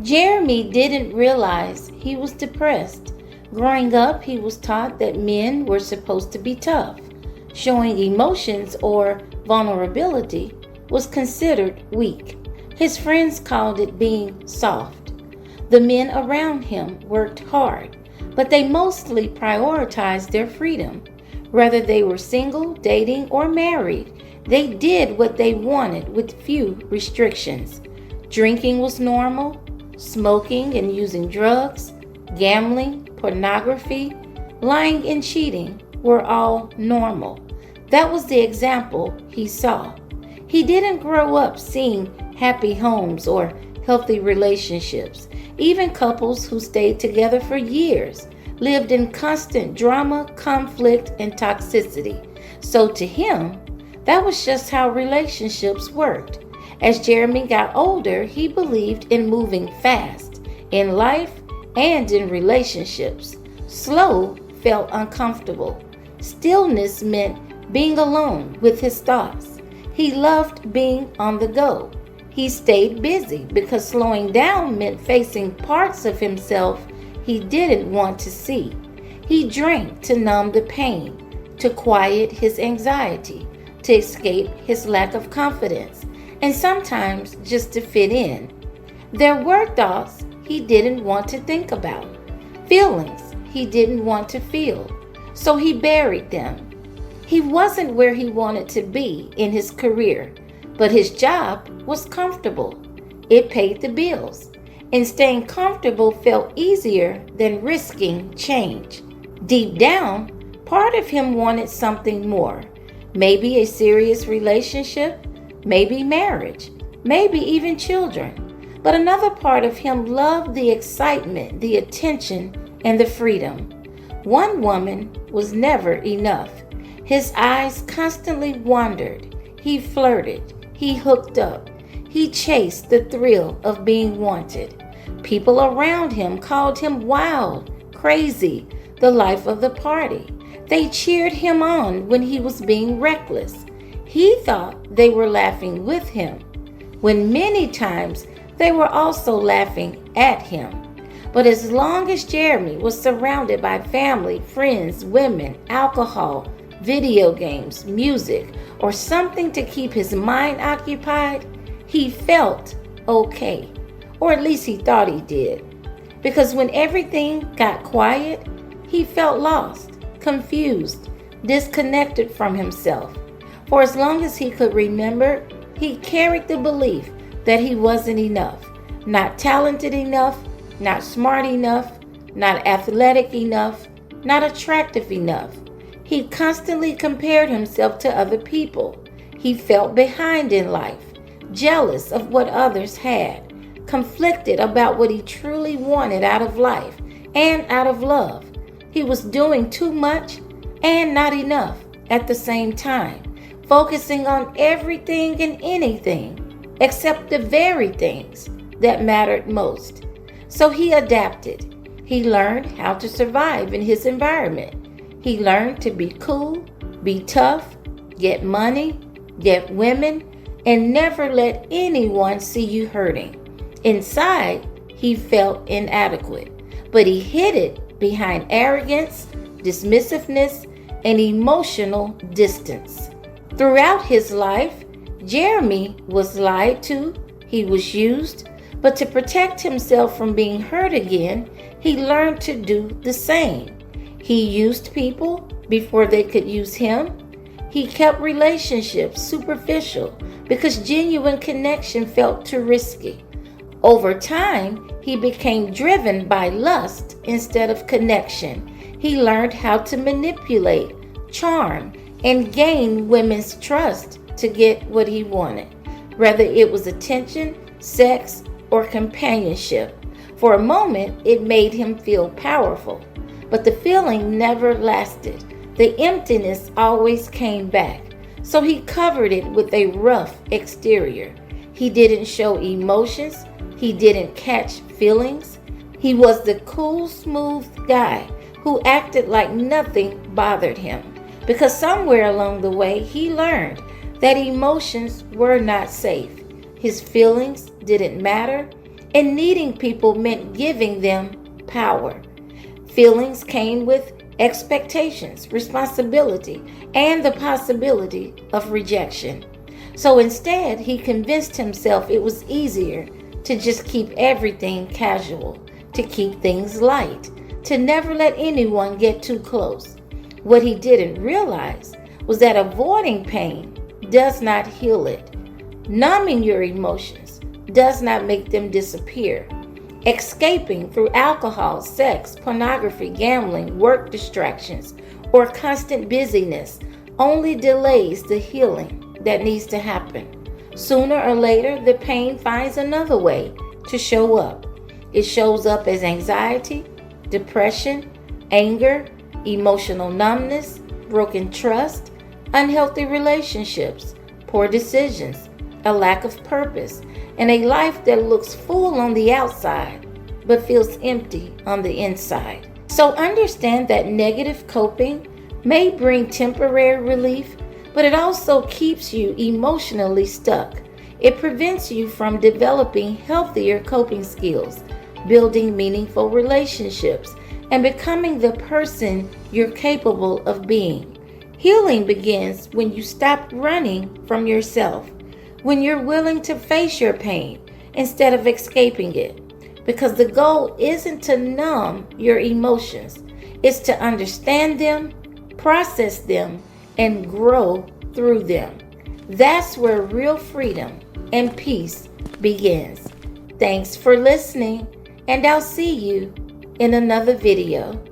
Jeremy didn't realize he was depressed. Growing up, he was taught that men were supposed to be tough. Showing emotions or vulnerability was considered weak. His friends called it being soft. The men around him worked hard, but they mostly prioritized their freedom. Whether they were single, dating, or married, they did what they wanted with few restrictions. Drinking was normal, smoking and using drugs, gambling, pornography, lying and cheating were all normal. That was the example he saw. He didn't grow up seeing happy homes or healthy relationships. Even couples who stayed together for years lived in constant drama, conflict, and toxicity. So to him, that was just how relationships worked. As Jeremy got older, he believed in moving fast, in life and in relationships. Slow felt uncomfortable. Stillness meant being alone with his thoughts. He loved being on the go. He stayed busy because slowing down meant facing parts of himself he didn't want to see. He drank to numb the pain, to quiet his anxiety, to escape his lack of confidence, and sometimes just to fit in. There were thoughts he didn't want to think about, feelings he didn't want to feel, so he buried them. He wasn't where he wanted to be in his career, but his job was comfortable. It paid the bills, and staying comfortable felt easier than risking change. Deep down, part of him wanted something more, maybe a serious relationship, maybe marriage, maybe even children. But another part of him loved the excitement, the attention, and the freedom. One woman was never enough. His eyes constantly wandered. He flirted. He hooked up. He chased the thrill of being wanted. People around him called him wild, crazy, the life of the party. They cheered him on when he was being reckless. He thought they were laughing with him, when many times they were also laughing at him. But as long as Jeremy was surrounded by family, friends, women, alcohol, video games, music, or something to keep his mind occupied, he felt okay. Or at least he thought he did. Because when everything got quiet, he felt lost, confused, disconnected from himself. For as long as he could remember, he carried the belief that he wasn't enough, not talented enough, not smart enough, not athletic enough, not attractive enough. He constantly compared himself to other people. He felt behind in life, jealous of what others had, conflicted about what he truly wanted out of life and out of love. He was doing too much and not enough at the same time, focusing on everything and anything except the very things that mattered most. So he adapted. He learned how to survive in his environment. He learned to be cool, be tough, get money, get women, and never let anyone see you hurting. Inside, he felt inadequate, but he hid it behind arrogance, dismissiveness, and emotional distance. Throughout his life, Jeremy was lied to, he was used, but to protect himself from being hurt again, he learned to do the same. He used people before they could use him. He kept relationships superficial because genuine connection felt too risky. Over time, he became driven by lust instead of connection. He learned how to manipulate, charm, and gain women's trust to get what he wanted, whether it was attention, sex, or companionship. For a moment, it made him feel powerful, but the feeling never lasted. The emptiness always came back, so he covered it with a rough exterior. He didn't show emotions. He didn't catch feelings. He was the cool, smooth guy who acted like nothing bothered him, because somewhere along the way he learned that emotions were not safe. His feelings didn't matter. And needing people meant giving them power. Feelings came with expectations, responsibility, and the possibility of rejection. So instead, he convinced himself it was easier to just keep everything casual, to keep things light, to never let anyone get too close. What he didn't realize was that avoiding pain does not heal it. Numbing your emotions does not make them disappear. Escaping through alcohol, sex, pornography, gambling, work distractions, or constant busyness only delays the healing that needs to happen. Sooner or later, the pain finds another way to show up. It shows up as anxiety, depression, anger, emotional numbness, broken trust, unhealthy relationships, poor decisions, a lack of purpose, and a life that looks full on the outside but feels empty on the inside. So understand that negative coping may bring temporary relief, but it also keeps you emotionally stuck. It prevents you from developing healthier coping skills, building meaningful relationships, and becoming the person you're capable of being. Healing begins when you stop running from yourself, when you're willing to face your pain instead of escaping it. Because the goal isn't to numb your emotions, it's to understand them, process them, and grow through them. That's where real freedom and peace begins. Thanks for listening, and I'll see you in another video.